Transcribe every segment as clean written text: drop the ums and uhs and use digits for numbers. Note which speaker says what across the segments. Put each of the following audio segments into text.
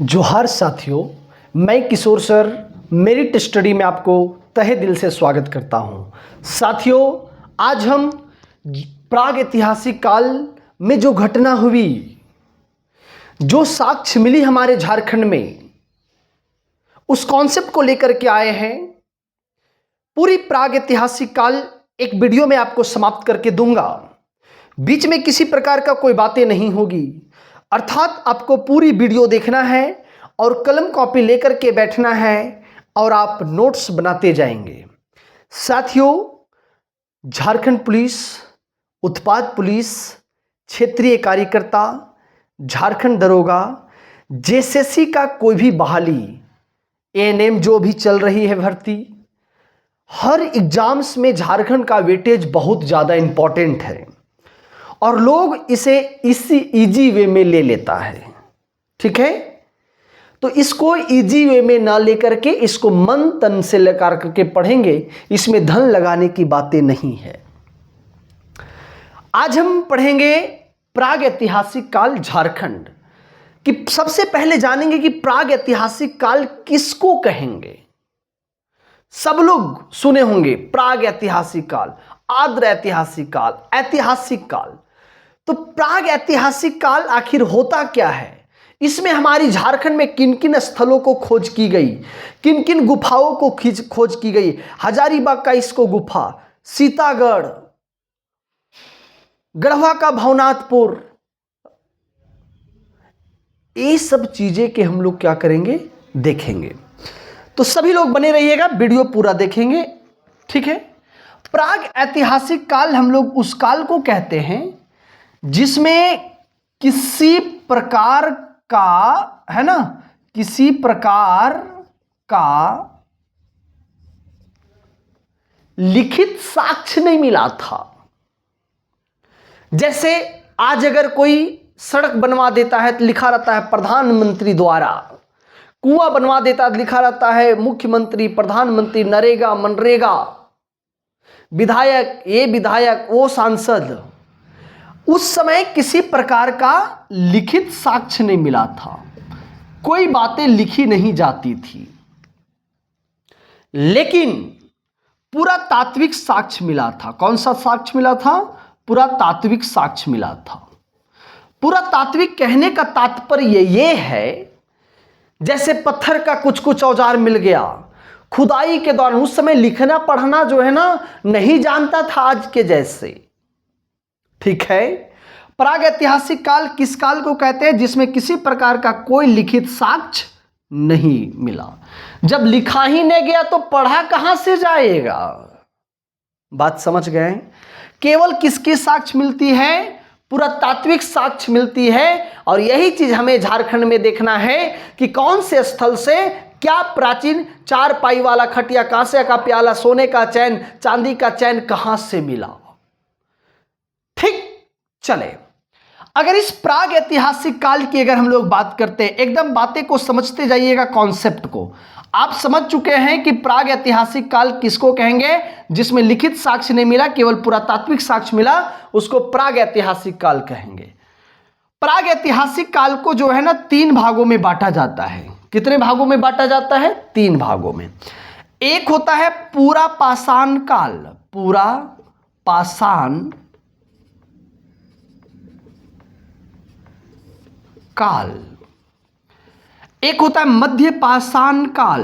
Speaker 1: जोहार साथियों, मैं किशोर सर मेरिट स्टडी में आपको तहे दिल से स्वागत करता हूं। साथियों, आज हम प्राग ऐतिहासिक काल में जो घटना हुई, जो साक्ष्य मिली हमारे झारखंड में, उस कॉन्सेप्ट को लेकर के आए हैं। पूरी प्राग ऐतिहासिक काल एक वीडियो में आपको समाप्त करके दूंगा। बीच में किसी प्रकार का कोई बातें नहीं होगी, अर्थात आपको पूरी वीडियो देखना है और कलम कॉपी लेकर के बैठना है और आप नोट्स बनाते जाएंगे। साथियों, झारखंड पुलिस, उत्पाद पुलिस, क्षेत्रीय कार्यकर्ता, झारखंड दरोगा, जेएसएससी का कोई भी बहाली, एएनएम जो भी चल रही है भर्ती, हर एग्जाम्स में झारखंड का वेटेज बहुत ज़्यादा इंपॉर्टेंट है और लोग इसे इसी इजी वे में ले लेता है। ठीक है, तो इसको इजी वे में ना लेकर के इसको मन तन से लेकर करके पढ़ेंगे, इसमें धन लगाने की बातें नहीं है। आज हम पढ़ेंगे प्राग ऐतिहासिक काल झारखंड कि सबसे पहले जानेंगे कि प्राग ऐतिहासिक काल किसको कहेंगे। सब लोग सुने होंगे प्राग ऐतिहासिक काल, आद्र ऐतिहासिक काल, ऐतिहासिक काल। तो प्राग ऐतिहासिक काल आखिर होता क्या है? इसमें हमारी झारखंड में किन किन स्थलों को खोज की गई, किन किन गुफाओं को खोज की गई। हजारीबाग का इसको गुफा, सीतागढ़, गढ़वा का भवनाथपुर, ये सब चीजें के हम लोग क्या करेंगे, देखेंगे। तो सभी लोग बने रहिएगा, वीडियो पूरा देखेंगे। ठीक है, प्राग ऐतिहासिक काल हम लोग उस काल को कहते हैं जिसमें किसी प्रकार का, है ना, किसी प्रकार का लिखित साक्ष्य नहीं मिला था। जैसे आज अगर कोई सड़क बनवा देता है तो लिखा रहता है प्रधानमंत्री द्वारा, कुआं बनवा देता है लिखा रहता है मुख्यमंत्री, प्रधानमंत्री, नरेगा, मनरेगा, विधायक, ये विधायक, वो सांसद। उस समय किसी प्रकार का लिखित साक्ष्य नहीं मिला था, कोई बातें लिखी नहीं जाती थी, लेकिन पुरातात्विक साक्ष्य मिला था। कौन सा साक्ष्य मिला था? पुरातात्विक साक्ष्य मिला था। पुरातात्विक कहने का तात्पर्य ये है, जैसे पत्थर का कुछ कुछ औजार मिल गया खुदाई के दौरान। उस समय लिखना पढ़ना जो है ना नहीं जानता था आज के जैसे। ठीक है, प्राग ऐतिहासिक काल किस काल को कहते हैं? जिसमें किसी प्रकार का कोई लिखित साक्ष्य नहीं मिला। जब लिखा ही नहीं गया तो पढ़ा कहां से जाएगा? बात समझ गए? केवल किसकी साक्ष्य मिलती है? पुरातात्विक साक्ष्य मिलती है। और यही चीज हमें झारखंड में देखना है कि कौन से स्थल से क्या प्राचीन चार पाई वाला खटिया, कांसे का प्याला, सोने का चैन, चांदी का चैन कहां से मिला। ठीक, चले, अगर इस प्राग ऐतिहासिक काल की अगर हम लोग बात करते हैं, एकदम बातें को समझते जाइएगा, कॉन्सेप्ट को। आप समझ चुके हैं कि प्राग ऐतिहासिक काल किसको कहेंगे? जिसमें लिखित साक्ष्य नहीं मिला, केवल पुरातात्विक साक्ष्य मिला, उसको प्राग ऐतिहासिक काल कहेंगे। प्राग ऐतिहासिक काल को जो है ना 3 भागों में बांटा जाता है। कितने भागों में बांटा जाता है? 3 भागों में। एक होता है पूरा पाषाण काल, पूरा पाषाण काल। एक होता है मध्य पाषाण काल,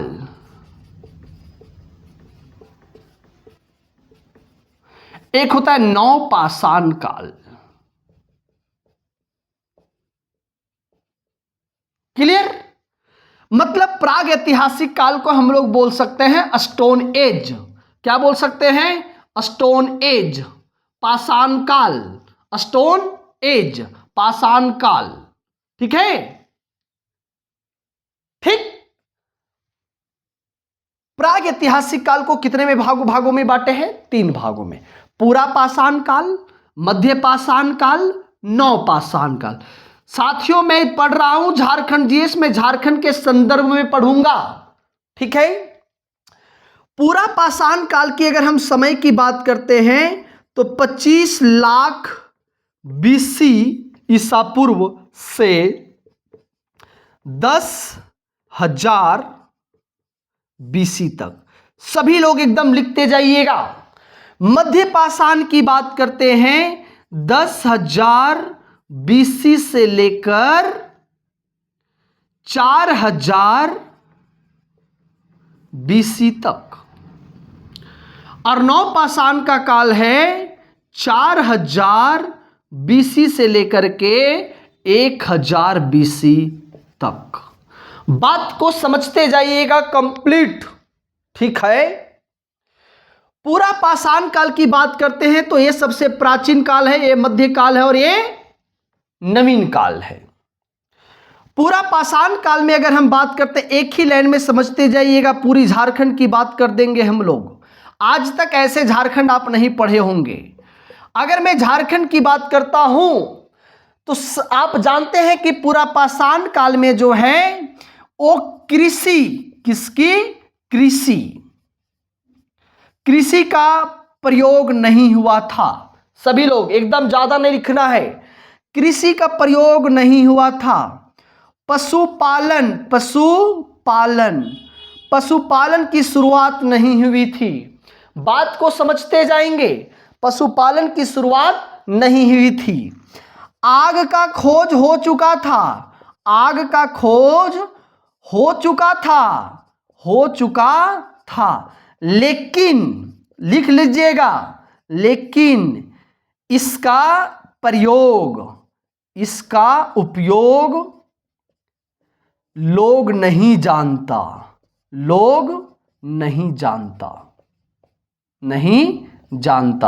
Speaker 1: एक होता है नव पाषाण काल। क्लियर? मतलब प्राग ऐतिहासिक काल को हम लोग बोल सकते हैं स्टोन एज। क्या बोल सकते हैं? स्टोन एज, पाषाण काल, स्टोन एज, पाषाण काल। ठीक है, ठीक। प्राग ऐतिहासिक काल को कितने में भागों में बांटे हैं? 3 भागों में। पूरा पाषाण काल, मध्य पाषाण काल, नव पाषाण काल। साथियों, मैं पढ़ रहा हूं झारखंड जीएस में, झारखंड के संदर्भ में पढ़ूंगा। ठीक है, पूरा पाषाण काल की अगर हम समय की बात करते हैं तो 25 लाख BC ईसा पूर्व से 10,000 BC तक। सभी लोग एकदम लिखते जाइएगा। मध्य पाषाण की बात करते हैं 10,000 BC से लेकर 4,000 BC तक, और नवपाषाण का काल है 4,000 BC से लेकर के 1,000 BC तक। बात को समझते जाइएगा कंप्लीट, ठीक है। पूरा पाषाण काल की बात करते हैं तो ये सबसे प्राचीन काल है, ये मध्य काल है और ये नवीन काल है। पूरा पाषाण काल में अगर हम बात करते हैं, एक ही लाइन में समझते जाइएगा, पूरी झारखंड की बात कर देंगे हम लोग। आज तक ऐसे झारखंड आप नहीं पढ़े होंगे। अगर मैं झारखंड की बात करता हूं तो आप जानते हैं कि पूरा पाषाण काल में जो है वो कृषि, किसकी? कृषि का प्रयोग नहीं हुआ था। सभी लोग एकदम ज्यादा नहीं लिखना है, कृषि का प्रयोग नहीं हुआ था। पशुपालन की शुरुआत नहीं हुई थी। बात को समझते जाएंगे, पशुपालन की शुरुआत नहीं हुई थी। आग का खोज हो चुका था, आग का खोज हो चुका था, लेकिन लिख लीजिएगा, लेकिन इसका उपयोग लोग नहीं जानता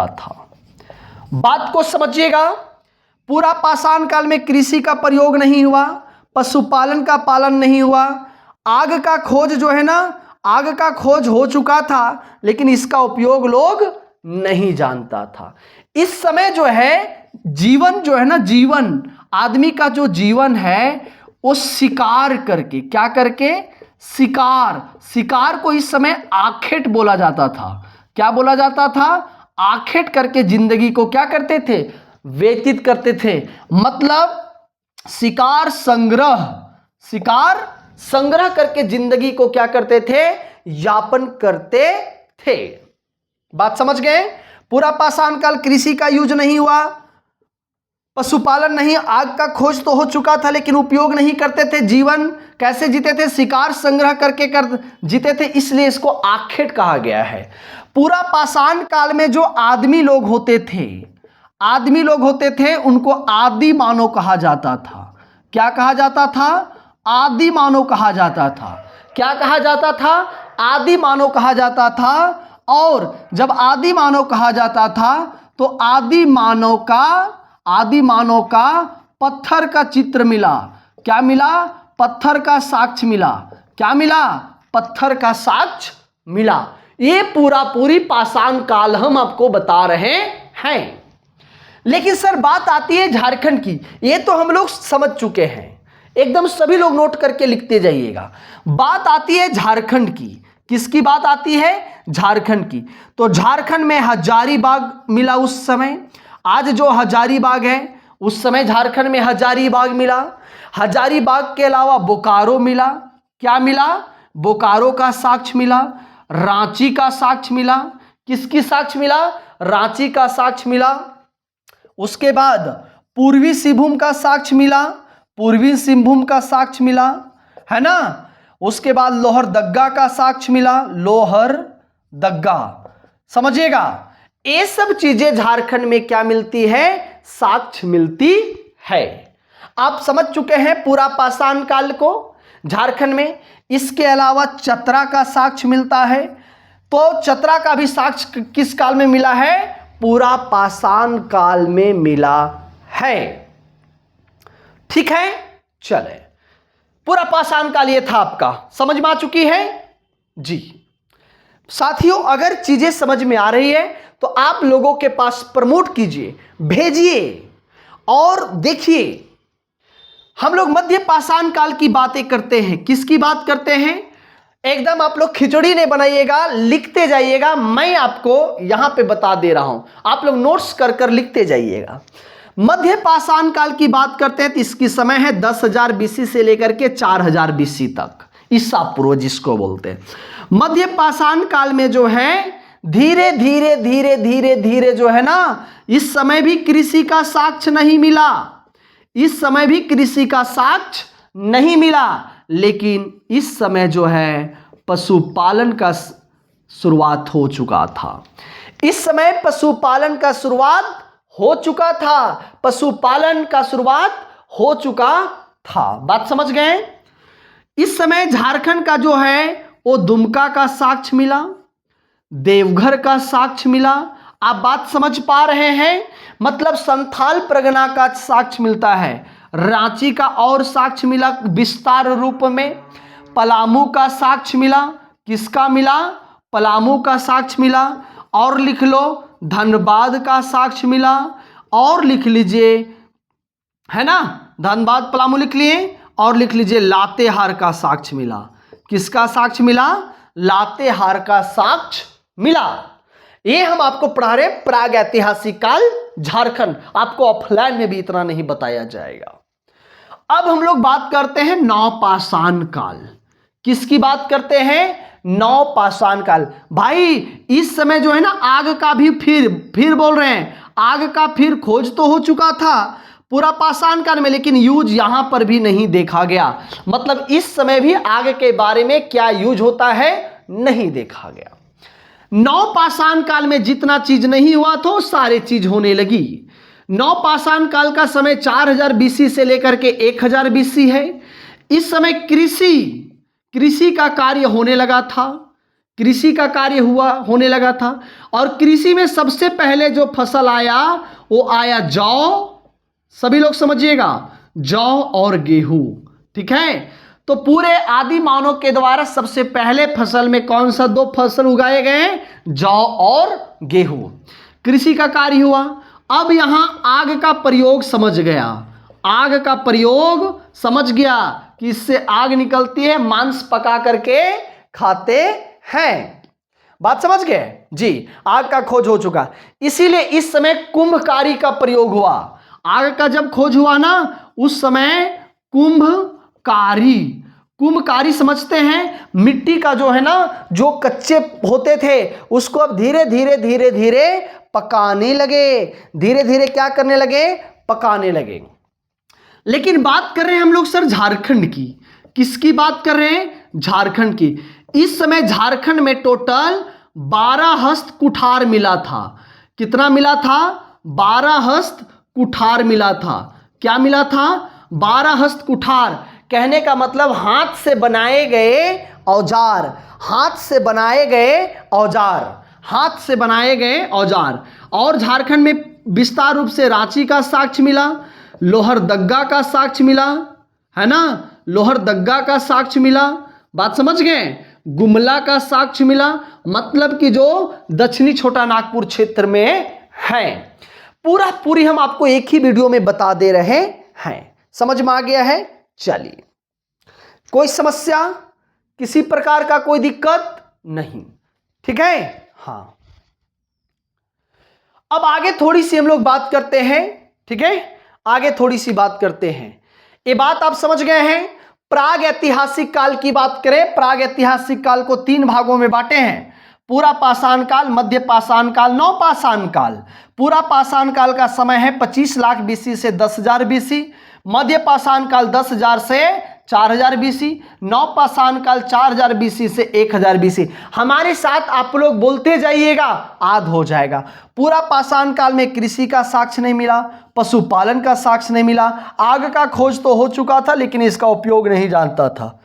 Speaker 1: था। बात को समझिएगा, पूरा पाषाण काल में कृषि का प्रयोग नहीं हुआ, पशुपालन का पालन नहीं हुआ, आग का खोज जो है ना, आग का खोज हो चुका था, लेकिन इसका उपयोग लोग नहीं जानता था। इस समय जो है जीवन जो है ना, जीवन आदमी का जो जीवन है वो शिकार करके, क्या करके? शिकार को इस समय आखेट बोला जाता था। क्या बोला जाता था? आखेट करके जिंदगी को क्या करते थे? व्यतीत करते थे। मतलब शिकार संग्रह करके जिंदगी को क्या करते थे? यापन करते थे। बात समझ गए? पूरा पाषाण काल कृषि का यूज नहीं हुआ, पशुपालन नहीं, आग का खोज तो हो चुका था लेकिन उपयोग नहीं करते थे। जीवन कैसे जीते थे? शिकार संग्रह करके जीते थे, इसलिए इसको आखेट कहा गया है। पूरा पाषाण काल में जो आदमी लोग होते थे उनको आदि मानव कहा जाता था। क्या कहा जाता था? आदि मानव कहा जाता था। क्या कहा जाता था? आदि मानव कहा जाता था। और जब आदि मानव कहा जाता था तो आदि मानव का पत्थर का चित्र मिला। क्या मिला? पत्थर का साक्ष्य मिला। क्या मिला? पत्थर का साक्ष्य मिला। ये पूरी पाषाण काल हम आपको बता रहे हैं। लेकिन सर बात आती है झारखंड की, ये तो हम लोग समझ चुके हैं, एकदम सभी लोग नोट करके लिखते जाइएगा। बात आती है झारखंड की। किसकी बात आती है? झारखंड की। तो झारखंड में हजारीबाग मिला उस समय। आज जो हजारीबाग है उस समय झारखंड में हजारीबाग मिला। हजारीबाग के अलावा बोकारो मिला। क्या मिला? बोकारो का साक्ष्य मिला, रांची का साक्ष्य मिला। किसकी साक्ष्य मिला? रांची का साक्ष्य मिला। उसके बाद पूर्वी सिंहभूम का साक्ष्य मिला, पूर्वी सिंहभूम का साक्ष्य मिला, है ना। उसके बाद लोहरदग्गा का साक्ष्य मिला, लोहरदग्गा। समझिएगा, ये सब चीजें झारखंड में क्या मिलती है? साक्ष्य मिलती है। आप समझ चुके हैं पूरा पाषाण काल को झारखंड में। इसके अलावा चतरा का साक्ष्य मिलता है। तो चतरा का भी साक्ष्य किस काल में मिला है? पूरा पाषाण काल में मिला है। ठीक है, चले। पूरा पाषाण काल ये था आपका, समझ में आ चुकी है जी। साथियों, अगर चीजें समझ में आ रही है तो आप लोगों के पास प्रमोट कीजिए, भेजिए। और देखिए, हम लोग मध्य पाषाण काल की बातें करते हैं। किसकी बात करते हैं? एकदम आप लोग खिचड़ी नहीं बनाइएगा, लिखते जाइएगा। मैं आपको यहां पे बता दे रहा हूं, आप लोग नोट्स कर लिखते जाइएगा। मध्य पाषाण काल की बात करते हैं तो इसकी समय है 10,000 बीसी से लेकर के 4,000 बीसी तक, ईसा पूर्व जिसको बोलते हैं। मध्य पाषाण काल में जो है धीरे धीरे धीरे धीरे धीरे जो है ना, इस समय भी कृषि का साक्ष्य नहीं मिला, इस समय भी कृषि का साक्ष्य नहीं मिला, लेकिन इस समय जो है पशुपालन का शुरुआत हो चुका था। इस समय पशुपालन का शुरुआत हो चुका था, पशुपालन का शुरुआत हो चुका था। बात समझ गए? इस समय झारखंड का जो है वो दुमका का साक्ष्य मिला, देवघर का साक्ष्य मिला। आप बात समझ पा रहे हैं? मतलब संथाल परगना का साक्ष्य मिलता है, रांची का और साक्ष्य मिला विस्तार रूप में, पलामू का साक्ष्य मिला। किसका मिला? पलामू का साक्ष्य मिला। और लिख लो धनबाद का साक्ष्य मिला, और लिख लीजिए, है ना, धनबाद पलामू लिख लिए, और लिख लीजिए लातेहार का साक्ष्य मिला। किसका साक्ष्य मिला? लातेहार का साक्ष्य मिला। ये हम आपको पढ़ा रहे प्राग ऐतिहासिक काल झारखंड, आपको ऑफलाइन में भी इतना नहीं बताया जाएगा। अब हम लोग बात करते हैं नवपाषाण काल। किसकी बात करते हैं? नवपाषाण काल। भाई इस समय जो है ना आग का भी फिर बोल रहे हैं, आग का फिर खोज तो हो चुका था पूरा पाषाण काल में, लेकिन यूज यहां पर भी नहीं देखा गया। मतलब इस समय भी आग के बारे में क्या यूज होता है नहीं देखा गया। नवपाषाण काल में जितना चीज नहीं हुआ तो सारे चीज होने लगी। नवपाषाण काल का समय 4000 बीसी से लेकर के 1000 बीसी है। इस समय कृषि का कार्य होने लगा था, कृषि का कार्य होने लगा था। और कृषि में सबसे पहले जो फसल आया वो आया जौ। सभी लोग समझिएगा, जौ और गेहूं। ठीक है, तो पूरे आदि मानव के द्वारा सबसे पहले फसल में कौन सा 2 फसल उगाए गए? जौ और गेहूं। कृषि का कार्य हुआ। अब यहां आग का प्रयोग समझ गया, आग का प्रयोग समझ गया कि इससे आग निकलती है, मांस पका करके खाते हैं। बात समझ गए जी? आग का खोज हो चुका, इसीलिए इस समय कुंभकारी का प्रयोग हुआ। आग का जब खोज हुआ ना उस समय कुंभकारी समझते हैं, मिट्टी का जो है ना, जो कच्चे होते थे उसको अब धीरे धीरे धीरे धीरे पकाने लगे, धीरे धीरे क्या करने लगे? पकाने लगे। लेकिन बात कर रहे हैं हम लोग सर झारखंड की। किसकी बात कर रहे हैं? झारखंड की। इस समय झारखंड में टोटल 12 हस्त कुठार मिला था। कितना मिला था? 12 हस्त कुठार मिला था। क्या मिला था? 12 हस्त कुठार। कहने का मतलब हाथ से बनाए गए औजार, हाथ से बनाए गए औजार, हाथ से बनाए गए औजार। और झारखंड में विस्तार रूप से रांची का साक्ष्य मिला, लोहरदग्गा का साक्ष्य मिला, है ना, लोहरदग्गा का साक्ष्य मिला। बात समझ गए? गुमला का साक्ष्य मिला, मतलब कि जो दक्षिणी छोटा नागपुर क्षेत्र में है। पूरी हम आपको एक ही वीडियो में बता दे रहे हैं। समझ में आ गया है? चलिए, कोई समस्या, किसी प्रकार का कोई दिक्कत नहीं? ठीक है। हाँ, अब आगे थोड़ी सी हम लोग बात करते हैं। ठीक है, आगे थोड़ी सी बात करते हैं। ये बात आप समझ गए हैं। प्राग ऐतिहासिक काल की बात करें, प्राग ऐतिहासिक काल को 3 भागों में बांटे हैं। पूरा पाषाण काल, मध्य पाषाण काल, नवपाषाण काल। पूरा पाषाण काल का समय है 25 लाख बीसी से 10,000 बीसी। मध्य पाषाण काल 10,000 से 4,000 बीसी। नवपाषाण काल 4,000 बीसी से 1,000 बीसी। हमारे साथ आप लोग बोलते जाइएगा, आध हो जाएगा। पूरा पाषाण काल में कृषि का साक्ष्य नहीं मिला, पशुपालन का साक्ष्य नहीं मिला। आग का खोज तो हो चुका था लेकिन इसका उपयोग नहीं जानता था।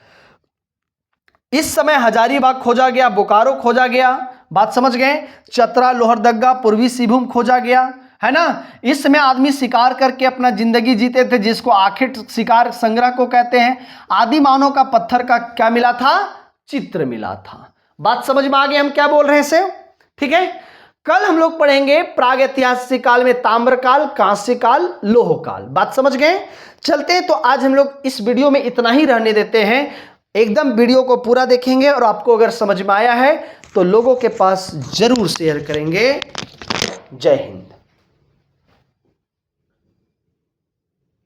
Speaker 1: इस समय हजारीबाग खोजा गया, बोकारो खोजा गया। बात समझ गए? चतरा, लोहरदग्गा, पूर्वी सिंहभूम खोजा गया, है ना। इस समय आदमी शिकार करके अपना जिंदगी जीते थे, जिसको आखिर शिकार संग्रह को कहते हैं। आदि मानव का पत्थर का क्या मिला था? चित्र मिला था। बात समझ में आ गई हम क्या बोल रहे हैं से? ठीक है। कल हम लोग पढ़ेंगे प्राग ऐतिहासिक काल में ताम्र काल, कांस्य काल, लोह काल। बात समझ गए? चलते हैं। तो आज हम लोग इस वीडियो में इतना ही रहने देते हैं। एकदम वीडियो को पूरा देखेंगे और आपको अगर समझ में आया है तो लोगों के पास जरूर शेयर करेंगे। जय हिंद।